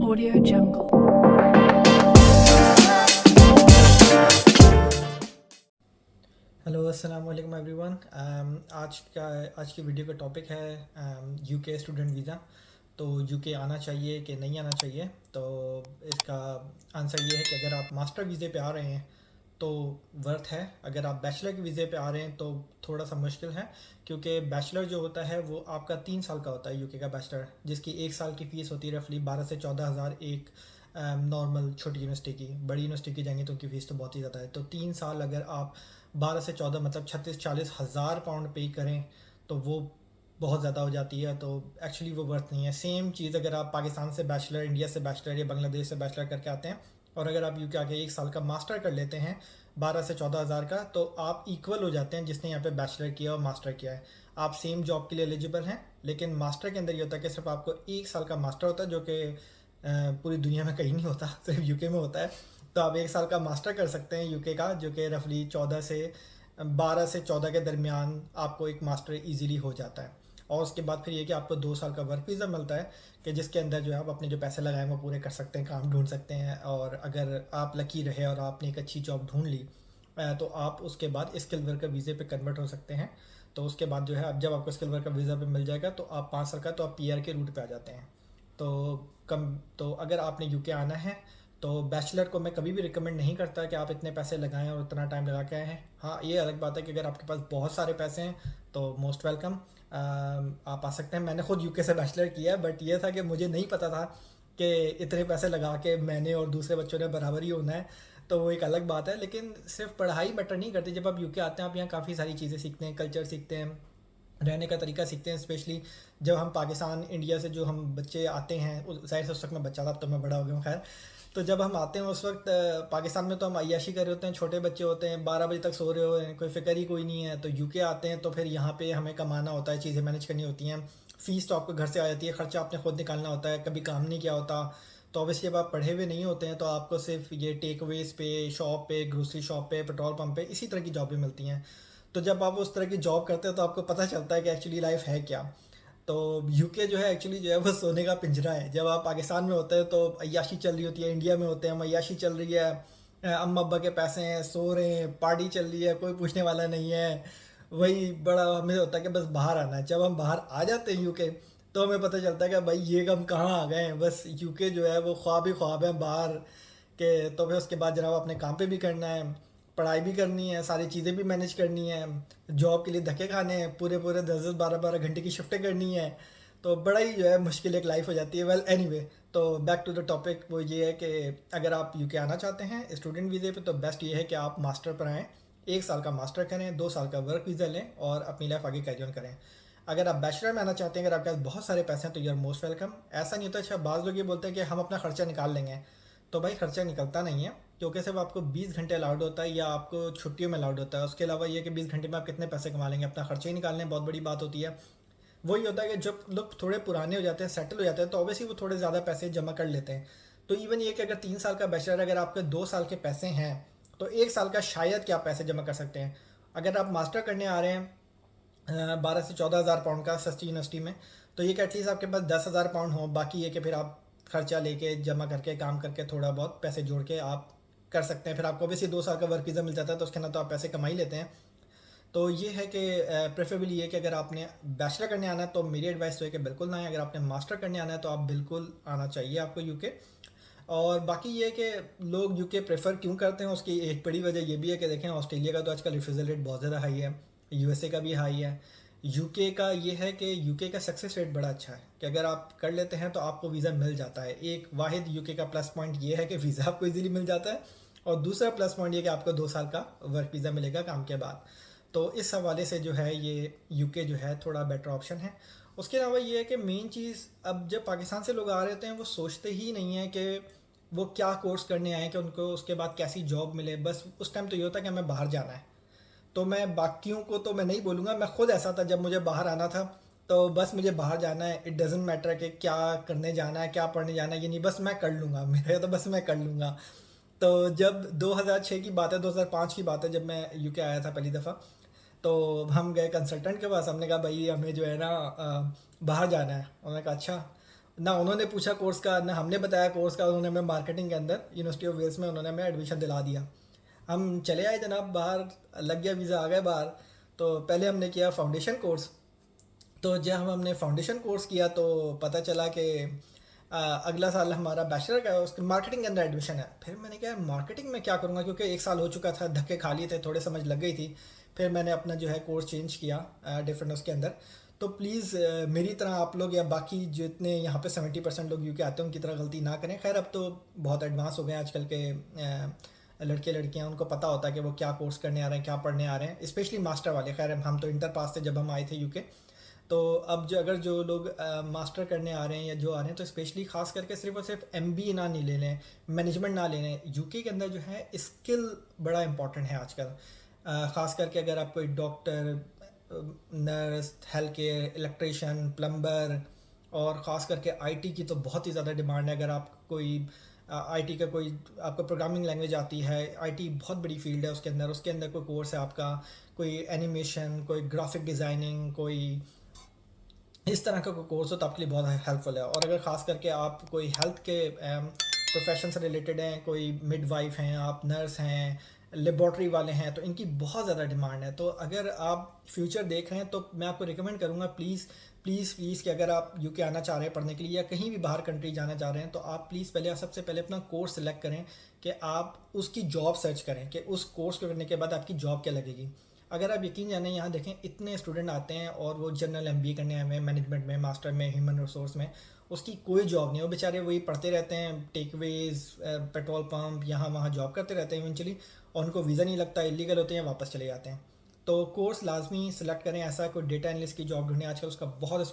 Audio Jungle. Hello अस्सलाम वालेकुम everyone. आज की वीडियो का टॉपिक है यूके स्टूडेंट वीज़ा। तो यूके आना चाहिए कि नहीं आना चाहिए। तो इसका आंसर ये है कि अगर आप मास्टर वीज़े पे आ रहे हैं तो वर्थ है। अगर आप बैचलर के वीज़े पे आ रहे हैं तो थोड़ा सा मुश्किल है, क्योंकि बैचलर जो होता है वो आपका 3 साल का होता है यूके का बैचलर, जिसकी 1 साल की फ़ीस होती है रफली 12 से 14 हज़ार। एक नॉर्मल छोटी यूनिवर्सिटी की, बड़ी यूनिवर्सिटी की जाएंगे तो उनकी फ़ीस तो बहुत ही ज़्यादा है। तो 3 साल अगर आप 12 से 14 मतलब 36-40 हज़ार पाउंड पे करें तो वो बहुत ज़्यादा हो जाती है। तो एक्चुअली वो वर्थ नहीं है। सेम चीज़ अगर आप पाकिस्तान से बैचलर, इंडिया से बैचलर या बांग्लादेश से बैचलर करके आते हैं और अगर आप यूके आके 1 साल का मास्टर कर लेते हैं 12 से 14 हज़ार का, तो आप इक्वल हो जाते हैं जिसने यहाँ पे बैचलर किया और मास्टर किया है। आप सेम जॉब के लिए एलिजिबल हैं। लेकिन मास्टर के अंदर ये होता है कि सिर्फ आपको 1 साल का मास्टर होता है, जो कि पूरी दुनिया में कहीं नहीं होता, सिर्फ यूके में होता है। तो आप 1 साल का मास्टर कर सकते हैं यूके का, जो कि रफली 12 से 14 के दरमियान आपको एक मास्टर इजीली हो जाता है। और उसके बाद फिर ये कि आपको 2 साल का वर्क वीज़ा मिलता है, कि जिसके अंदर जो है आप अपने जो पैसे लगाए हैं वो पूरे कर सकते हैं, काम ढूंढ सकते हैं। और अगर आप लकी रहे और आपने एक अच्छी जॉब ढूंढ ली तो आप उसके बाद स्किल वर्कर वीज़े पे कन्वर्ट हो सकते हैं। तो उसके बाद जो है, अब जब आपको स्किल वर्कर वीज़ा पे मिल जाएगा तो आप 5 साल का तो आप पीआर के रूट पे आ जाते हैं। तो तो अगर आपने यूके आना है तो बैचलर को मैं कभी भी रिकमेंड नहीं करता कि आप इतने पैसे लगाएं और इतना टाइम लगा के आए हैं। हाँ, ये अलग बात है कि अगर आपके पास बहुत सारे पैसे हैं तो मोस्ट वेलकम, आप आ सकते हैं। मैंने खुद यूके से बैचलर किया है, बट ये था कि मुझे नहीं पता था कि इतने पैसे लगा के मैंने और दूसरे बच्चों ने बराबर ही होना है। तो वो एक अलग बात है। लेकिन सिर्फ पढ़ाई मैटर नहीं करती। जब आप यूके आते हैं आप यहाँ काफ़ी सारी चीज़ें सीखते हैं, कल्चर सीखते हैं, रहने का तरीका सीखते हैं। स्पेशली जब हम पाकिस्तान इंडिया से जो हम बच्चे आते हैं, जाहिर से उस वक्त मैं बच्चा था, अब तो मैं बड़ा हो गया हूँ, खैर। तो जब हम आते हैं उस वक्त पाकिस्तान में तो हम अय्याशी कर रहे होते हैं, छोटे बच्चे होते हैं, 12 बजे तक सो रहे हो हैं, कोई फ़िक्र ही कोई नहीं है। तो यूके आते हैं तो फिर यहाँ पे हमें कमाना होता है, चीज़ें मैनेज करनी होती हैं। फ़ीस तो आपको घर से आ जाती है, ख़र्चा आपने खुद निकालना होता है, कभी काम नहीं किया होता। तो ऑब्वियसली जब आप पढ़े हुए नहीं होते हैं तो आपको सिर्फ ये टेक अवेज़ पे, शॉप पे, ग्रोसरी शॉप पे, पेट्रोल पंप पे, इसी तरह की जॉबें मिलती हैं। तो जब आप उस तरह की जॉब करते हैं तो आपको पता चलता है कि एक्चुअली लाइफ है क्या। तो यूके जो है एक्चुअली जो है वो सोने का पिंजरा है। जब आप पाकिस्तान में होते हैं तो अय्याशी चल रही होती है, इंडिया में होते हैं हम, अय्याशी चल रही है, अम्मा अब्बा के पैसे हैं, सो रहे हैं, पार्टी चल रही है, कोई पूछने वाला नहीं है। वही बड़ा हमें होता है कि बस बाहर आना है। जब हम बाहर आ जाते हैं यूके तो हमें पता चलता है कि भाई ये हम कहाँ आ गए हैं। बस यूके जो है वो ख्वाब ही ख्वाब है बाहर के। तो फिर उसके बाद जनाब अपने काम पे भी करना है, पढ़ाई भी करनी है, सारी चीज़ें भी मैनेज करनी है, जॉब के लिए धक्के खाने हैं, पूरे पूरे 10-10 12-12 घंटे की शिफ्टें करनी है। तो बड़ा ही जो है मुश्किल एक लाइफ हो जाती है। वेल एनीवे, तो बैक टू द टॉपिक, वो ये है कि अगर आप यूके आना चाहते हैं स्टूडेंट वीज़े पे तो बेस्ट ये है कि आप मास्टर पर आएँ, 1 साल का मास्टर करें, 2 साल का वर्क वीज़ा लें और अपनी लाइफ आगे कैरी ऑन करें। अगर आप बैचलर में आना चाहते हैं, अगर आपके पास बहुत सारे पैसे हैं तो यू आर मोस्ट वेलकम। ऐसा नहीं होता। अच्छा, बाज़ लोग ये बोलते हैं कि हम अपना खर्चा निकाल लेंगे। तो भाई खर्चा निकलता नहीं है, क्योंकि सिर्फ आपको 20 घंटे अलाउड होता है या आपको छुट्टियों में अलाउड होता है। उसके अलावा ये कि 20 घंटे में आप कितने पैसे कमा लेंगे, अपना खर्चा ही निकालने बहुत बड़ी बात होती है। वही होता है कि जब लोग थोड़े पुराने हो जाते हैं, सेटल हो जाते हैं, तो ऑब्वियसली वो थोड़े ज़्यादा पैसे जमा कर लेते हैं। तो इवन ये कि अगर 3 साल का बैचलर, अगर आपके 2 साल के पैसे हैं तो 1 साल का शायद क्या पैसे जमा कर सकते हैं। अगर आप मास्टर करने आ रहे हैं 12 से 14 हज़ार पाउंड का सस्ती यूनिवर्सिटी में, तो ये कि एटलीस्ट आपके पास 10 हज़ार पाउंड हो। बाकी ये कि फिर आप खर्चा लेके, जमा करके, काम करके, थोड़ा बहुत पैसे जोड़ के आप कर सकते हैं। फिर आपको ऑब्वियसली 2 साल का वर्क वीज़ा मिल जाता है तो उसके अंदर तो आप पैसे कमा ही लेते हैं। तो ये है कि प्रेफरेबल ये है कि अगर आपने बैचलर करने आना है तो मेरी एडवाइस तो है कि बिल्कुल ना आए। अगर आपने मास्टर करने आना है तो आप बिल्कुल आना चाहिए आपको यूके। और बाकी ये है कि लोग यूके प्रेफर क्यों करते हैं, उसकी एक बड़ी वजह ये भी है कि देखें, ऑस्ट्रेलिया का तो आजकल रिफ्यूज़ल रेट बहुत ज़्यादा हाई है, यूएसए का भी हाई है। यूके का ये है कि यूके का सक्सेस रेट बड़ा अच्छा है, कि अगर आप कर लेते हैं तो आपको वीज़ा मिल जाता है। एक वाहिद यूके का प्लस पॉइंट ये है कि वीज़ा आपको इजीली मिल जाता है, और दूसरा प्लस पॉइंट ये कि आपको 2 साल का वर्क वीज़ा मिलेगा काम के बाद। तो इस हवाले से जो है ये यूके जो है थोड़ा बेटर ऑप्शन है। उसके अलावा ये है कि मेन चीज़, अब जब पाकिस्तान से लोग आ रहे होते हैं वो सोचते ही नहीं है कि वो क्या कोर्स करने आए, कि उनको उसके बाद कैसी जॉब मिले। बस उस टाइम तो ये होता है कि हमें बाहर जाना है। तो मैं बाकियों को तो मैं नहीं बोलूँगा, मैं खुद ऐसा था जब मुझे बाहर आना था। तो बस मुझे बाहर जाना है, इट डजेंट मैटर कि क्या करने जाना है, क्या पढ़ने जाना है, ये नहीं, बस मैं कर लूँगा, मेरे तो बस मैं कर लूँगा। तो जब 2006 की बात है, 2005 की बात है, जब मैं यूके आया था पहली दफ़ा, तो हम गए कंसल्टेंट के पास। हमने कहा भाई हमें जो है ना बाहर जाना है। उन्होंने कहा अच्छा। ना उन्होंने पूछा कोर्स का, ना हमने बताया कोर्स का। उन्होंने हमें मार्केटिंग के अंदर यूनिवर्सिटी ऑफ वेल्स में उन्होंने हमें एडमिशन दिला दिया। हम चले आए जनाब बाहर, लग गया वीज़ा, आ गए बाहर। तो पहले हमने किया फाउंडेशन कोर्स। तो जब हमने फाउंडेशन कोर्स किया तो पता चला कि अगला साल हमारा बैचलर का है, उसके मार्केटिंग के अंदर एडमिशन है। फिर मैंने कहा मार्केटिंग में क्या करूँगा, क्योंकि एक साल हो चुका था, धक्के खा लिए थे, थोड़े समझ लग गई थी। फिर मैंने अपना जो है कोर्स चेंज किया डिफरेंट उसके अंदर। तो प्लीज़ मेरी तरह आप लोग या बाकी जितने यहाँ पे 70% लोग यूके आते हैं उनकी तरह गलती ना करें। खैर अब तो बहुत एडवांस हो गए हैं आजकल के लड़के लड़कियाँ, उनको पता होता है कि वो क्या कोर्स करने आ रहे हैं, क्या पढ़ने आ रहे हैं, स्पेशली मास्टर वाले। खैर हम तो इंटर पास थे जब हम आए थे यूके। तो अब जो अगर जो लोग मास्टर करने आ रहे हैं या जो आ रहे हैं, तो स्पेशली खास करके सिर्फ और सिर्फ एमबीए ना नहीं ले लें, मैनेजमेंट ना ले लें। यूके के अंदर जो है स्किल बड़ा इंपॉर्टेंट है आजकल। ख़ास करके अगर आप कोई doctor, nurse, health care, electrician, plumber, और ख़ास करके आईटी की तो बहुत ही ज़्यादा डिमांड है। अगर आप कोई आईटी का कोई, आपको प्रोग्रामिंग लैंग्वेज आती है, आईटी बहुत बड़ी फील्ड है, उसके अंदर कोई कोर्स है आपका, कोई एनिमेशन, कोई ग्राफिक डिज़ाइनिंग, कोई इस तरह का कोई कोर्स हो तो आपके लिए बहुत हेल्पफुल है। और अगर ख़ास करके आप कोई हेल्थ के प्रोफेशन से रिलेटेड हैं, कोई मिडवाइफ हैं, आप नर्स हैं, लेबॉर्ट्री वाले हैं, तो इनकी बहुत ज़्यादा डिमांड है। तो अगर आप फ्यूचर देख रहे हैं तो मैं आपको रिकमेंड करूँगा, प्लीज़ प्लीज़ प्लीज़, कि अगर आप यूके आना चाह रहे हैं पढ़ने के लिए या कहीं भी बाहर कंट्री जाना चाह रहे हैं, तो आप प्लीज़ पहले, सबसे पहले अपना कोर्स सेलेक्ट करें, कि आप उसकी जॉब सर्च करें कि उस कोर्स को करने के बाद आपकी जॉब क्या लगेगी। अगर आप यकीन जाने यहाँ देखें, इतने स्टूडेंट आते हैं और वो जनरल एमबीए करने आए हुए हैं, मैनेजमेंट में, मास्टर में, ह्यूमन रिसोर्स में, उसकी कोई जॉब नहीं है। वो बेचारे वही पढ़ते रहते हैं, टेकवेज, पेट्रोल पंप, यहाँ वहाँ जॉब करते रहते हैं इवेंचुअली, और उनको वीज़ा नहीं लगता, इलीगल होते हैं, वापस चले जाते हैं। तो कोर्स लाजमी सेलेक्ट करें। ऐसा कोई डेटा एनालिस्ट की जॉब ढूंढें, आजकल उसका बहुत